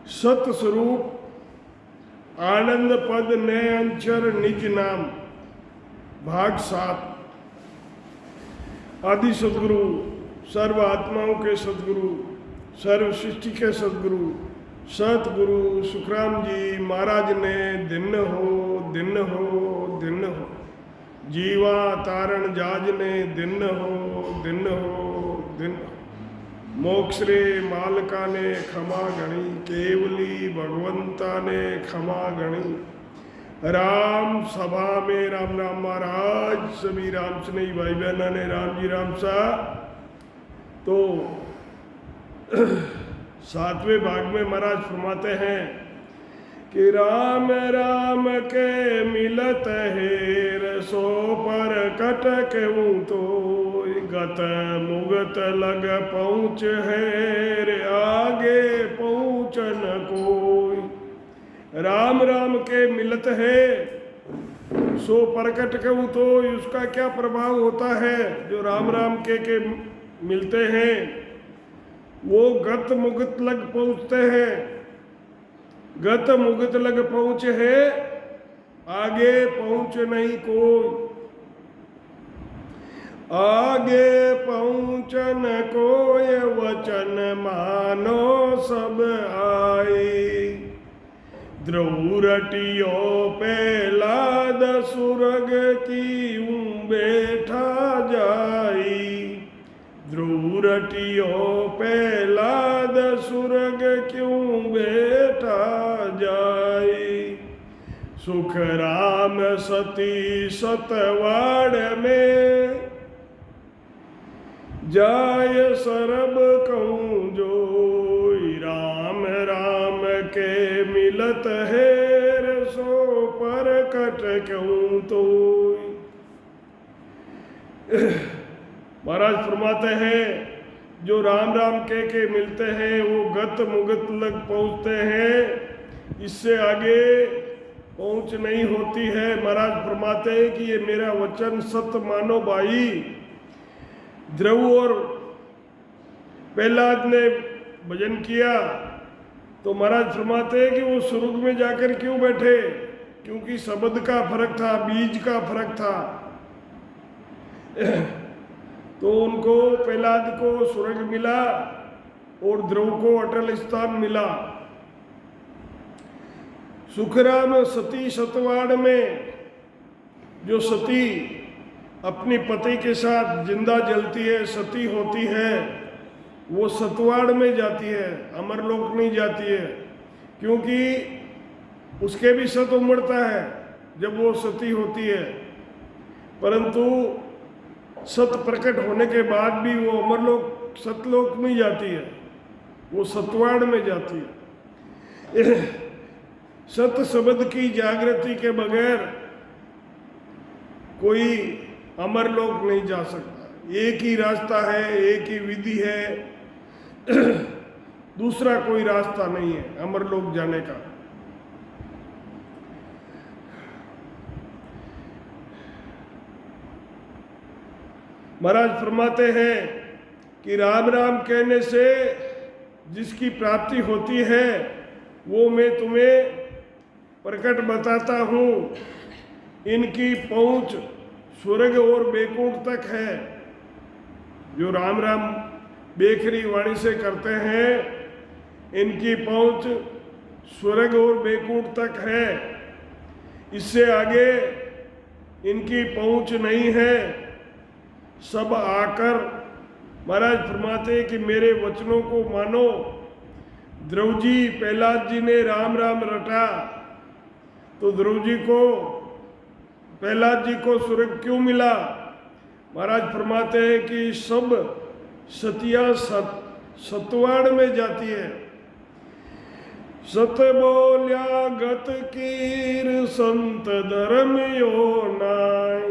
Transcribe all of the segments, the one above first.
सत स्वरूप आनंद पद ने अंचर निज नाम। भाग 7। आदि सदगुरु, सर्व आत्माओं के सदगुरु, सर्व सृष्टि के सदगुरु सतगुरु सुखराम जी महाराज ने दिन हो दिन हो दिन हो, जीवा तारण जाज ने दिन हो दिन हो दिन हो, मोक्ष रे मालका ने क्षमा गणी, केवली भगवंता ने क्षमा गणी। राम सभा में राम राम महाराज, सभी राम स्नेही भाई बहना ने राम जी राम सा। तो 7वें भाग में महाराज फरमाते हैं कि राम राम के मिलत हेर, सो पर कटक तो गत मुगत लग पहुँच हेर, आगे पहुँचन कोई। राम राम के मिलत है सो परकट कहूँ तो उसका क्या प्रभाव होता है। जो राम राम के मिलते हैं वो गत मुगत लग पहुँचते हैं। गत मुगत लग पहुँचे है, आगे पहुँच नहीं कोई। आगे पहुँचन कोय वचन मानो सब आए, द्रौरटियो पेलाद सुरग की बैठा जाई, द्रौरटियो पेलाद सुरग क्यों बैठा जाई। सुख राम सती सतवाड़ में, जाय सरब कहूँ जोई। राम राम के मिलत हेर, सो पर कट कहूँ तो। महाराज फरमाते हैं जो राम राम के मिलते हैं वो गत मुगत लग पहुँचते हैं, इससे आगे पहुँच नहीं होती है। महाराज फरमाते हैं कि ये मेरा वचन सत मानो भाई। ध्रुव और प्रहलाद ने भजन किया तो महाराज फरमाते हैं कि वो स्वर्ग में जाकर क्यों बैठे, क्योंकि शब्द का फर्क था, बीज का फर्क था। तो उनको प्रहलाद को स्वर्ग मिला और ध्रुव को अटल स्थान मिला। सुखराम सती सतवाड़ में जो सती अपनी पति के साथ जिंदा जलती है, सती होती है, वो सतवाड़ में जाती है, अमरलोक नहीं जाती है। क्योंकि उसके भी सत उमड़ता है जब वो सती होती है, परंतु सत प्रकट होने के बाद भी वो अमरलोक सतलोक नहीं जाती है, वो सतवाड़ में जाती है। सत शब्द की जागृति के बगैर कोई अमरलोक नहीं जा सकता। एक ही रास्ता है, एक ही विधि है, दूसरा कोई रास्ता नहीं है अमरलोक जाने का। महाराज फरमाते हैं कि राम राम कहने से जिसकी प्राप्ति होती है वो मैं तुम्हें प्रकट बताता हूँ। इनकी पहुँच स्वर्ग और बैकुंठ तक है। जो राम राम बेखरी वाणी से करते हैं इनकी पहुँच स्वर्ग और बैकुंठ तक है, इससे आगे इनकी पहुँच नहीं है। सब आकर महाराज फरमाते हैं कि मेरे वचनों को मानो। ध्रुव जी प्रहलाद जी ने राम राम रटा तो ध्रुव जी को प्रहलाद जी को स्वर्ग क्यों मिला। महाराज फरमाते हैं कि सब सतिया सतवाड़ में जाती है। सत बोल्या गत कीर संत धर्म यो नाय।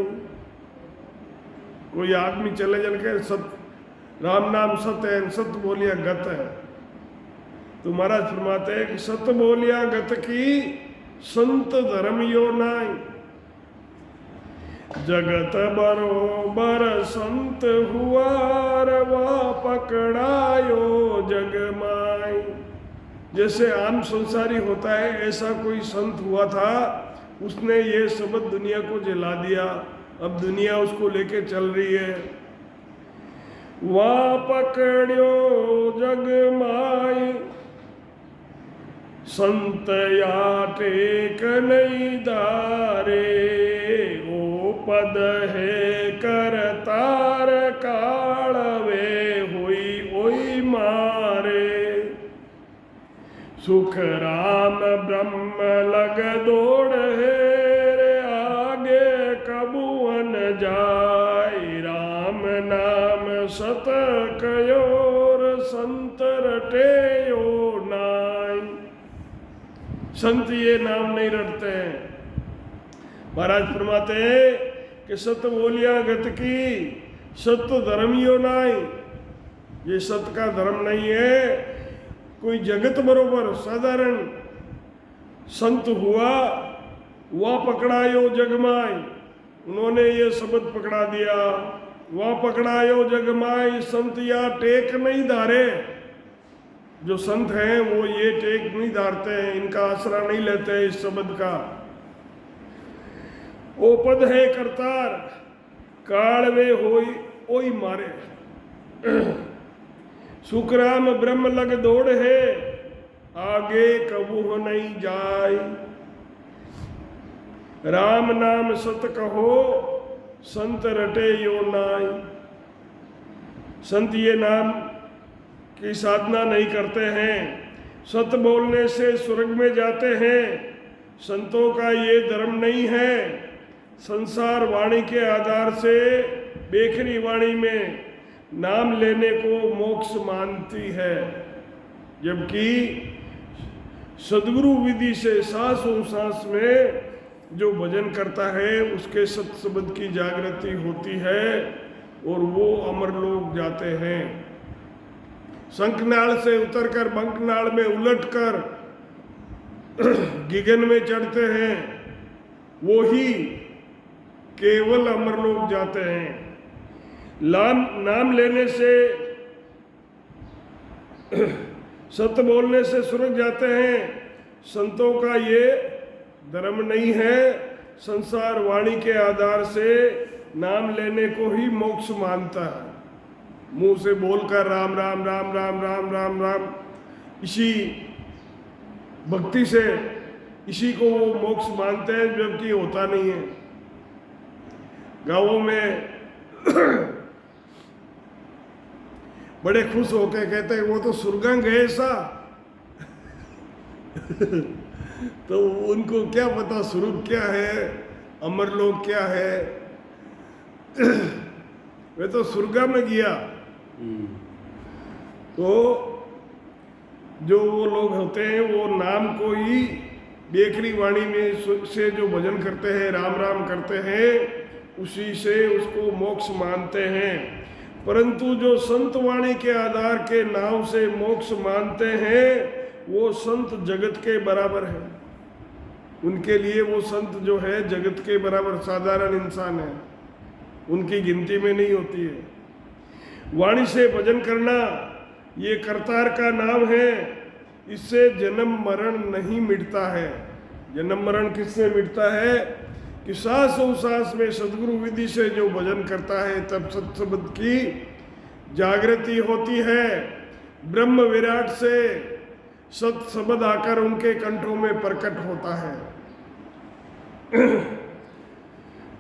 कोई आदमी चले जल के सत राम नाम सत है, सत बोलिया गत है, तो महाराज फरमाते हैं कि सत बोलिया गत की संत धर्म यो नाय। जगत बरोबर संत हुआ रवा पकड़ायो जग माई। जैसे आम संसारी होता है ऐसा कोई संत हुआ था, उसने ये शब्द दुनिया को जला दिया। अब दुनिया उसको लेके चल रही है। वहाँ पकड़ियो जग माई, संत या टेक नहीं दारे, ओ पद है करतार कालवे हुई ओई मारे। सुख राम ब्रह्म लग दौड़ है रे, आगे कबुअन जाय, राम नाम सत कयोर संत रटे यो नाय। संत ये नाम नहीं रटते हैं। महाराज फरमाते हैं कि सत बोलिया गत की, सत धर्म यो नाई। ये सत का धर्म नहीं है। कोई जगत बरोबर साधारण संत हुआ, वह पकड़ायो जगमाई, उन्होंने ये शब्द पकड़ा दिया। वह पकड़ायो जगमाई, संत या टेक नहीं धारे। जो संत हैं वो ये टेक नहीं धारते हैं, इनका आसरा नहीं लेते हैं इस शब्द का। ओ पद है करतार कालवे होई ओई मारे। सुखराम ब्रह्म लग दौड़ है, आगे कबू नहीं जाय। राम नाम सत कहो, संत रटे यो नाय। संत ये नाम की साधना नहीं करते हैं, सत बोलने से स्वर्ग में जाते हैं। संतों का ये धर्म नहीं है। संसार वाणी के आधार से बेखरी वाणी में नाम लेने को मोक्ष मानती है, जबकि सदगुरु विधि से सांसों सांस में जो भजन करता है उसके सत शब्द की जागृति होती है और वो अमरलोक जाते हैं। शंखनाल से उतरकर बंकनाल में उलटकर गिगन में चढ़ते हैं, वो ही केवल अमरलोक जाते हैं। नाम लेने से सत्य बोलने से स्वर्ग जाते हैं। संतों का ये धर्म नहीं है। संसार वाणी के आधार से नाम लेने को ही मोक्ष मानता है। मुंह से बोलकर राम राम राम राम राम राम राम, इसी भक्ति से इसी को वो मोक्ष मानते हैं, जबकि होता नहीं है। गाँवों में बड़े खुश होकर कहते हैं वो तो स्वर्गां गए सा। तो उनको क्या पता स्वर्ग क्या है, अमरलोक क्या है। वे तो स्वर्गा में गया। तो जो वो लोग होते हैं वो नाम को ही बेकरी वाणी में से जो भजन करते हैं, राम राम करते हैं, उसी से उसको मोक्ष मानते हैं। परंतु जो संत वाणी के आधार के नाम से मोक्ष मानते हैं, वो संत जगत के बराबर है। उनके लिए वो संत जो है जगत के बराबर साधारण इंसान है, उनकी गिनती में नहीं होती है। वाणी से भजन करना ये करतार का नाम है। इससे जन्म मरण नहीं मिटता है। जन्म मरण किससे मिटता है कि सांसों सांस में सदगुरु विधि से जो भजन करता है तब सत शब्द की जागृति होती है। ब्रह्म विराट से सत शब्द आकर उनके कंठों में प्रकट होता है।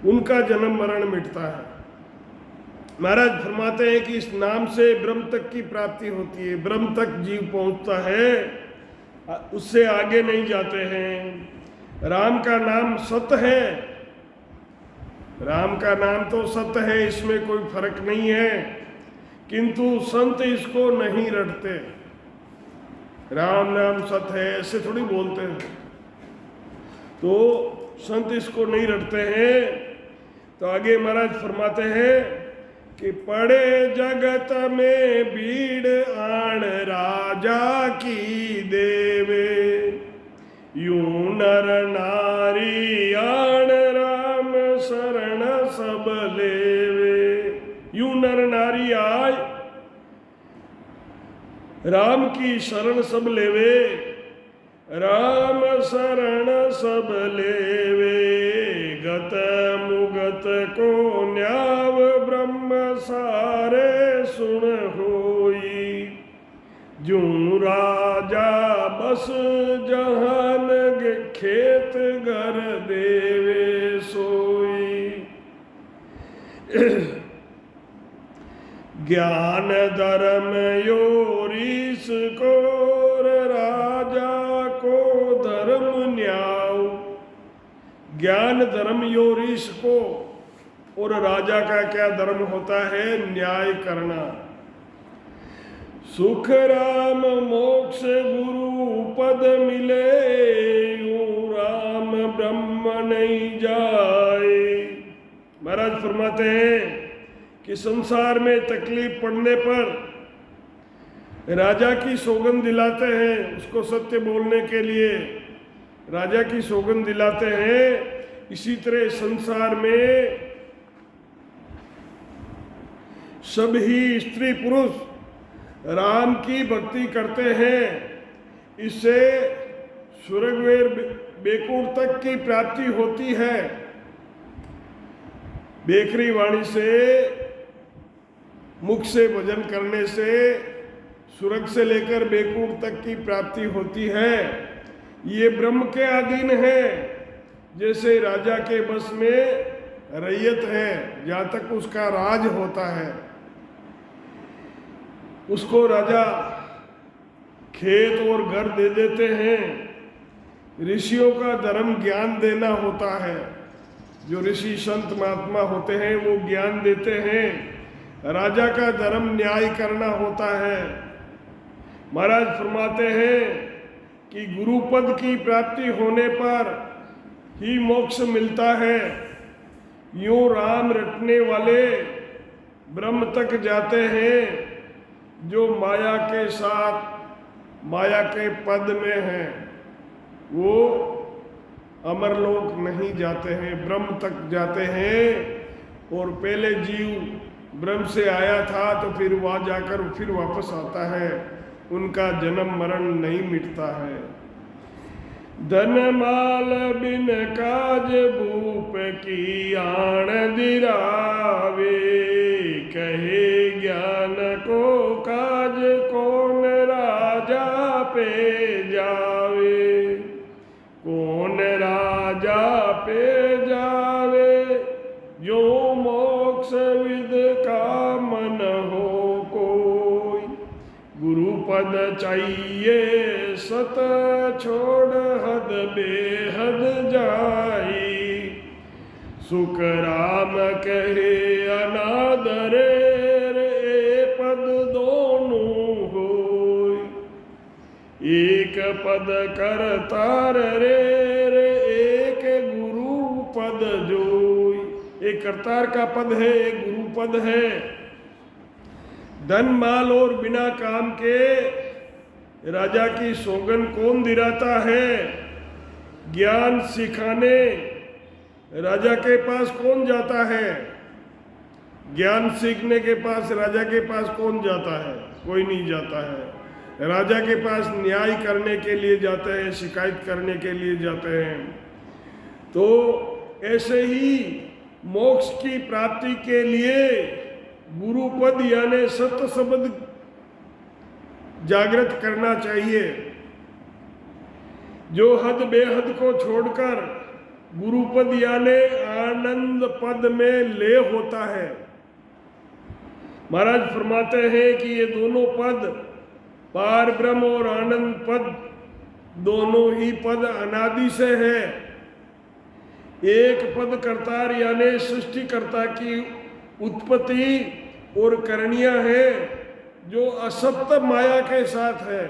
उनका जन्म मरण मिटता है। महाराज फरमाते हैं कि इस नाम से ब्रह्म तक की प्राप्ति होती है। ब्रह्म तक जीव पहुंचता है, उससे आगे नहीं जाते हैं। राम का नाम सत्य है। राम का नाम तो सत्य है, इसमें कोई फर्क नहीं है, किंतु संत इसको नहीं रटते। राम नाम सत्य है ऐसे थोड़ी बोलते हैं, तो संत इसको नहीं रटते हैं। तो आगे महाराज फरमाते हैं कि पड़े जगत में भीड़ आण राजा की देवे, यूं नर नारी आण राम शरण सब लेवे। यूं नर नारी आय राम की शरण सब लेवे। राम शरण सब लेवे, गत मुगत को न्याव, ब्रह्म सारे सुन होई। जूं राजा बस जहान, खेत घर देवे सोई। ज्ञान धर्म योरीस को, राजा को धर्म न्याय। ज्ञान धर्म योरीस को, और राजा का क्या धर्म होता है? न्याय करना। सुख राम मोक्ष गुरु पद मिले, यूं राम ब्रह्म नहीं जाए। महाराज फरमाते हैं कि संसार में तकलीफ पड़ने पर राजा की सौगंध दिलाते हैं, उसको सत्य बोलने के लिए राजा की सौगंध दिलाते हैं। इसी तरह संसार में सभी स्त्री पुरुष राम की भक्ति करते हैं, इससे स्वर्गवीर बेकुंठ तक की प्राप्ति होती है। बेकरी वाणी से, मुख से भजन करने से स्वर्ग से लेकर बेकुंठ तक की प्राप्ति होती है। ये ब्रह्म के अधीन है, जैसे राजा के बस में रैयत है, जहाँ तक उसका राज होता है। उसको राजा खेत और घर दे देते हैं। ऋषियों का धर्म ज्ञान देना होता है। जो ऋषि संत महात्मा होते हैं वो ज्ञान देते हैं। राजा का धर्म न्याय करना होता है। महाराज फरमाते हैं कि गुरु पद की प्राप्ति होने पर ही मोक्ष मिलता है। यूं राम रटने वाले ब्रह्म तक जाते हैं, जो माया के साथ माया के पद में हैं, वो अमरलोक नहीं जाते हैं, ब्रह्म तक जाते हैं। और पहले जीव ब्रह्म से आया था तो फिर वहाँ जाकर फिर वापस आता है, उनका जन्म मरण नहीं मिटता है। धन माल बिन काज भूप की आण दिरावे, कहे ज्ञान को काज कौन राजा पे जावे। कौन राजा पे जावे, जो मोक्ष विद का मन हो कोई। गुरु पद चाहिए सत छोड़ हद बेहद जाई। सुख राम कहे अनादरे, ए पद दोनों होई। एक पद करतार रे, एक गुरु पद जोई। एक करतार का पद है, एक गुरु पद है। धन माल और बिना काम के राजा की सौगंध कौन दिलाता है? ज्ञान सिखाने राजा के पास कौन जाता है? ज्ञान सीखने के पास राजा के पास कौन जाता है? कोई नहीं जाता है। राजा के पास न्याय करने के लिए जाते हैं, शिकायत करने के लिए जाते हैं। तो ऐसे ही मोक्ष की प्राप्ति के लिए गुरु पद यानी सत्य शब्द जागृत करना चाहिए। जो हद बेहद को छोड़कर गुरु पद यानी आनंद पद में ले होता है। महाराज फरमाते हैं कि ये दोनों पद, पार ब्रह्म और आनंद पद, दोनों ही पद अनादि से है। एक पद कर्तार यानी सृष्टिकर्ता की उत्पत्ति और करणीय है, जो असत्य माया के साथ है।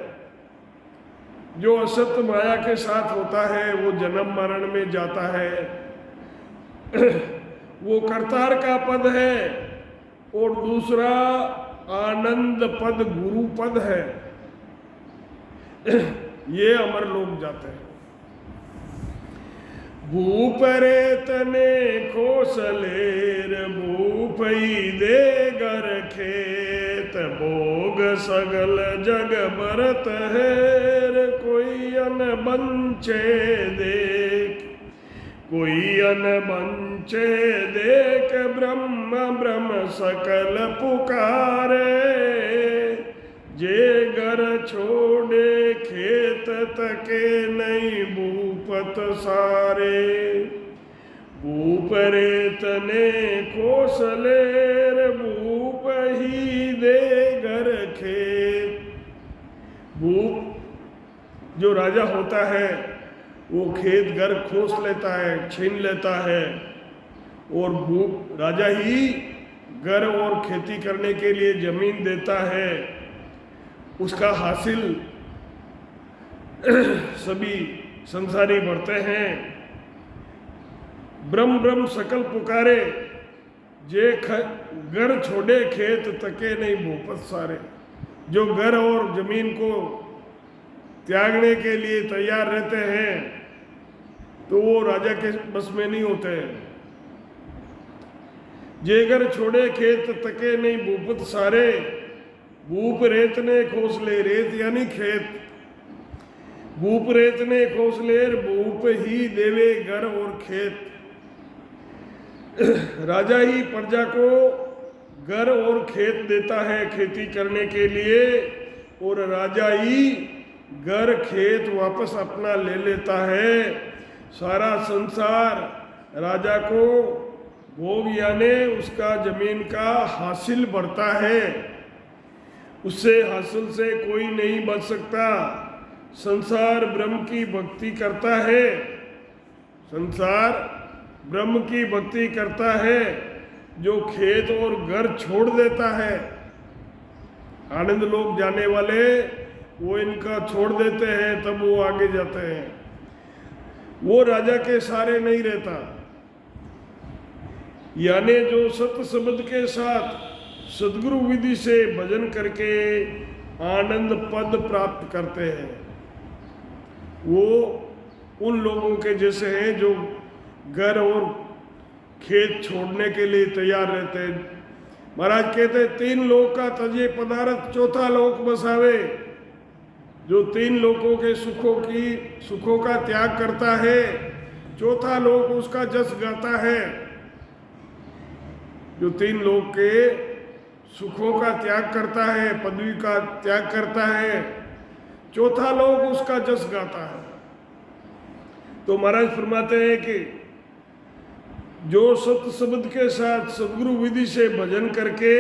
जो असत्य माया के साथ होता है वो जन्म मरण में जाता है। वो कर्तार का पद है। और दूसरा आनंद पद गुरु पद है। ये अमर लोग जाते हैं। भूप रेतने खोसलेर, भूपई दे गर खेत, भोग सगल जग बरत हेर, कोई अन बंचे देख, कोई अन बंचे देख, ब्रह्म ब्रह्म सकल पुकारे। जे घर छोड़े खेत तके नहीं भूपत सारे, भूप रेतने खोसलेर, भूप ही दे घर खेत। भूप जो राजा होता है वो खेत घर खोस लेता है, छीन लेता है, और भूप राजा ही घर और खेती करने के लिए जमीन देता है। उसका हासिल सभी संसारी बढ़ते हैं। ब्रह्म ब्रह्म सकल पुकारे, जे घर छोड़े खेत तके नहीं भूपत सारे। जो घर और जमीन को त्यागने के लिए तैयार रहते हैं तो वो राजा के बस में नहीं होते हैं। जे घर छोड़े खेत तके नहीं भूपत सारे, भूप रेतने खोसले, रेत यानी खेत, भूप रेतने खोसलेर, भूप ही देवे घर और खेत। राजा ही प्रजा को घर और खेत देता है खेती करने के लिए, और राजा ही घर खेत वापस अपना ले लेता है। सारा संसार राजा को भोग यानी उसका जमीन का हासिल बढ़ता है। उससे हासिल से कोई नहीं बच सकता। संसार ब्रह्म की भक्ति करता है, संसार ब्रह्म की भक्ति करता है। जो खेत और घर छोड़ देता है, आनंद लोग जाने वाले, वो इनका छोड़ देते हैं, तब वो आगे जाते हैं। वो राजा के सारे नहीं रहता। यानी जो सत्य शब्द के साथ सदगुरु विधि से भजन करके आनंद पद प्राप्त करते हैं, वो उन लोगों के जैसे हैं जो घर और खेत छोड़ने के लिए तैयार रहते हैं। महाराज कहते 3 लोक का तजे पदार्थ, चौथा लोक बसावे। जो 3 लोकों के सुखों का त्याग करता है, चौथा लोक उसका जस गाता है। जो 3 लोक के सुखों का त्याग करता है, पदवी का त्याग करता है, चौथा लोक उसका जस गाता है। तो महाराज फरमाते हैं कि जो सत्य शब्द के साथ सदगुरु विधि से भजन करके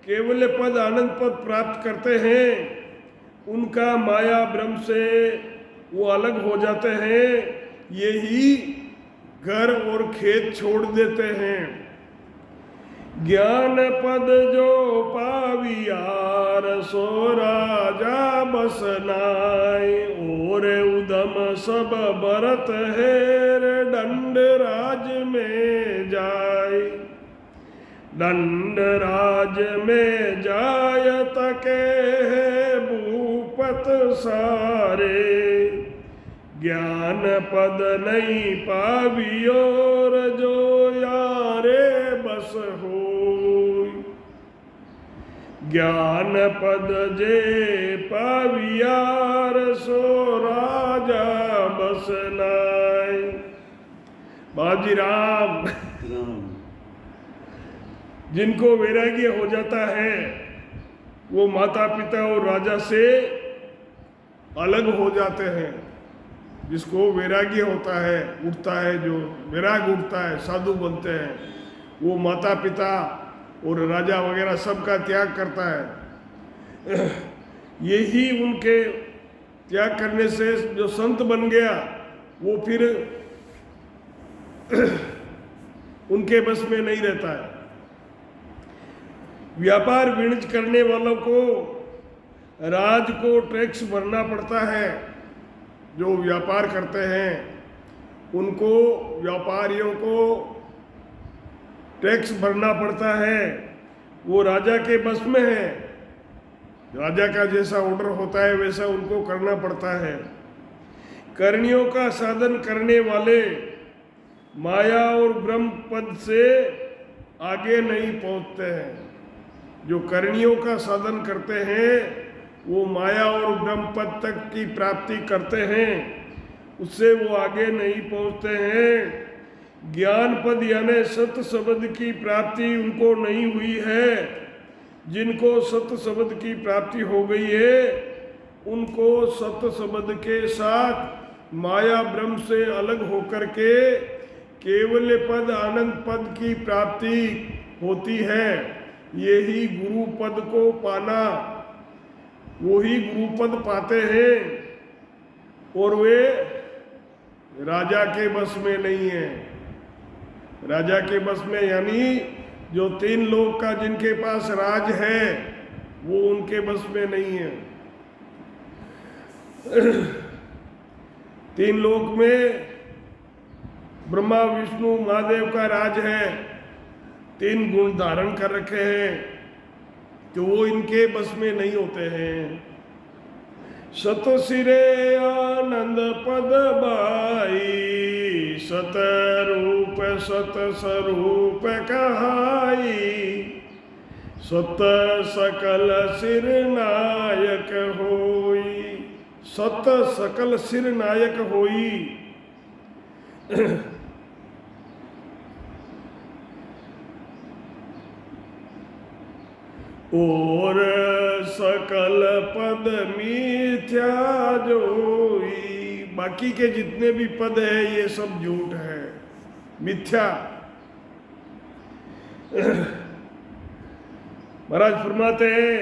केवल पद आनंद पद प्राप्त करते हैं, उनका माया ब्रह्म से वो अलग हो जाते हैं। यही घर और खेत छोड़ देते हैं। ज्ञान पद जो पावियार, सो राजा बस नाय। और उदम सब बरत हेर, दंड राज में जाय। दंड राज में जाय तके है भूपत सारे। ज्ञान पद नहीं पावियोर, जो यारे बस हो। ज्ञान पद जे पावियार, सो राजा बस नाय। बाजी राम जिनको वैराग्य हो जाता है, वो माता पिता और राजा से अलग हो जाते हैं। जिसको वैराग्य होता है, उठता है, जो वैराग उठता है, साधु बनते हैं, वो माता पिता और राजा वगैरह सबका त्याग करता है। यही उनके त्याग करने से जो संत बन गया, वो फिर उनके बस में नहीं रहता है। व्यापार वाणिज्य करने वालों को राज को टैक्स भरना पड़ता है। जो व्यापार करते हैं उनको, व्यापारियों को टैक्स भरना पड़ता है। वो राजा के बस में है। राजा का जैसा ऑर्डर होता है वैसा उनको करना पड़ता है। करनियों का साधन करने वाले माया और ब्रह्म पद से आगे नहीं पहुंचते हैं। जो करनियों का साधन करते हैं वो माया और ब्रह्म पद तक की प्राप्ति करते हैं, उससे वो आगे नहीं पहुंचते हैं। ज्ञान पद यानी सत शब्द की प्राप्ति उनको नहीं हुई है। जिनको सत शब्द की प्राप्ति हो गई है, उनको सत शब्द के साथ माया ब्रह्म से अलग होकर के केवल पद आनंद पद की प्राप्ति होती है। यही गुरु पद को पाना, वो ही गुरु पद पाते हैं, और वे राजा के बस में नहीं है। राजा के बस में यानी जो 3 लोक का जिनके पास राज है, वो उनके बस में नहीं है। 3 लोक में ब्रह्मा विष्णु महादेव का राज है, 3 गुण धारण कर रखे हैं, तो वो इनके बस में नहीं होते हैं। सत सिरे आनंद पद बाई, सत रूप सत स्वरूप कहाई, सत सकल सिर नायक होई, सत सकल सिर नायक होई। और सकल पद मिथ्या जोई, बाकी के जितने भी पद है ये सब झूठ है, मिथ्या। महाराज फरमाते हैं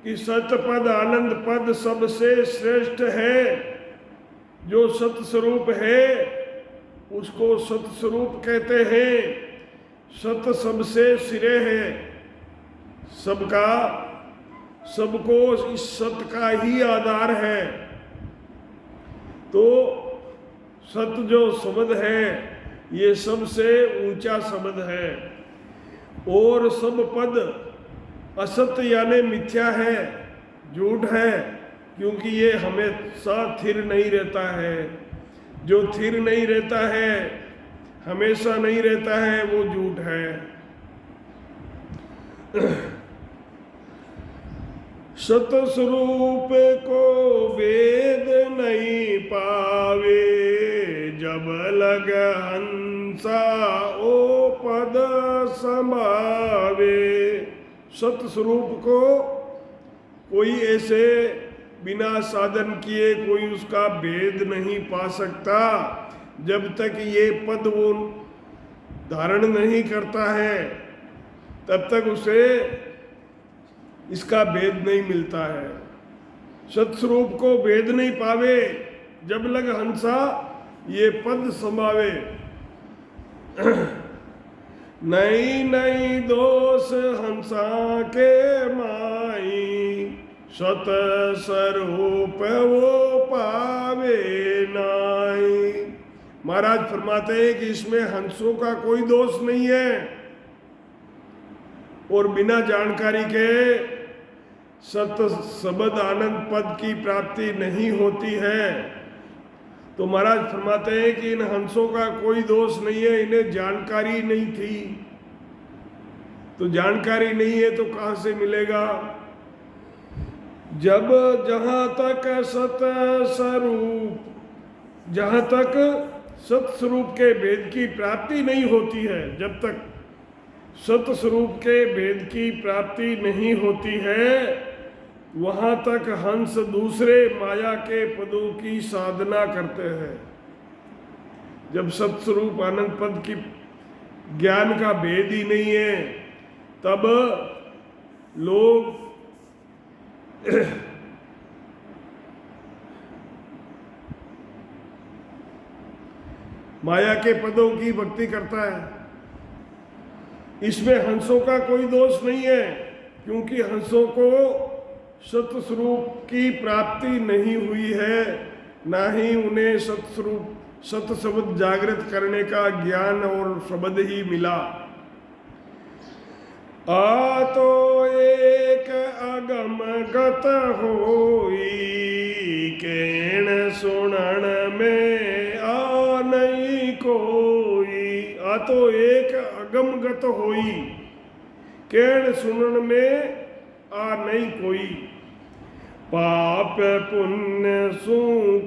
कि सत पद आनंद पद सबसे श्रेष्ठ है। जो सत स्वरूप है उसको सत स्वरूप कहते हैं। सत सबसे सिरे है, सबका, सबको इस सत का ही आधार है। तो सत जो शब्द है ये सबसे ऊंचा शब्द है। और सब पद असत यानी मिथ्या है, झूठ है, क्योंकि ये हमेशा स्थिर नहीं रहता है। जो स्थिर नहीं रहता है, हमेशा नहीं रहता है, वो झूठ है। सत स्वरूप को वेद नहीं पावे, जब लग हंसा ओ पद समावे। सत स्वरूप को कोई ऐसे बिना साधन किए कोई उसका भेद नहीं पा सकता। जब तक ये पद वो धारण नहीं करता है, तब तक उसे इसका भेद नहीं मिलता है। सत्स्वरूप को भेद नहीं पावे, जब लग हंसा ये पद समावे। नहीं नहीं दोष हंसा के माई, सत स्वरूप वो पावे नाई। महाराज फरमाते हैं कि इसमें हंसों का कोई दोष नहीं है, और बिना जानकारी के सत शब्द आनंद पद की प्राप्ति नहीं होती है। तो महाराज फरमाते हैं कि इन हंसों का कोई दोष नहीं है, इन्हें जानकारी नहीं थी। तो जानकारी नहीं है तो कहाँ से मिलेगा? जब जहाँ तक सत स्वरूप, जहाँ तक सत स्वरूप के भेद की प्राप्ति नहीं होती है, जब तक सत स्वरूप के भेद की प्राप्ति नहीं होती है, वहाँ तक हंस दूसरे माया के पदों की साधना करते हैं। जब सत स्वरूप आनंद पद की ज्ञान का भेद ही नहीं है, तब लोग माया के पदों की भक्ति करता है। इसमें हंसों का कोई दोष नहीं है, क्योंकि हंसों को सतस्वरूप की प्राप्ति नहीं हुई है, ना ही उन्हें सतस्वरूप सत शब्द जागृत करने का ज्ञान और शब्द ही मिला। आ तो एक अगम गत होई, केण सुनन में आ नहीं कोई। आ तो एक अगम गत होई, केण सुनन में आ नहीं कोई। पाप पुण्य सु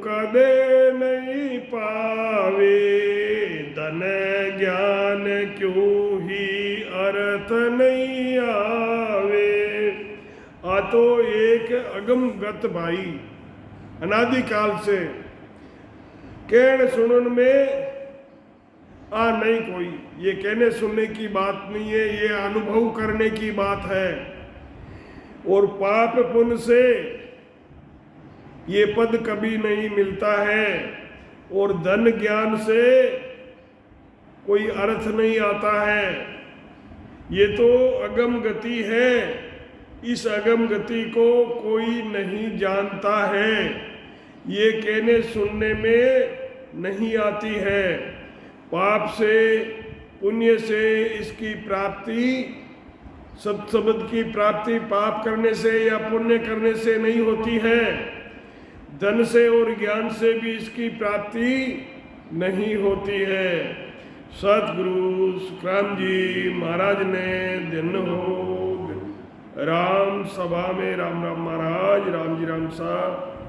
कदे नहीं पावे, धन ज्ञान क्यों ही अर्थ नहीं आवे। आ तो एक अगम गत भाई अनादिकाल से कहने सुनन में आ नहीं कोई, ये कहने सुनने की बात नहीं है, ये अनुभव करने की बात है। और पाप पुण्य से ये पद कभी नहीं मिलता है, और धन ज्ञान से कोई अर्थ नहीं आता है। ये तो अगम गति है, इस अगम गति को कोई नहीं जानता है, ये कहने सुनने में नहीं आती है। पाप से पुण्य से इसकी प्राप्ति, सत्सबद की प्राप्ति पाप करने से या पुण्य करने से नहीं होती है। धन से और ज्ञान से भी इसकी प्राप्ति नहीं होती है। सतगुरु सुखराम जी महाराज ने दिन हो राम सभा में राम राम महाराज, राम जी राम साहब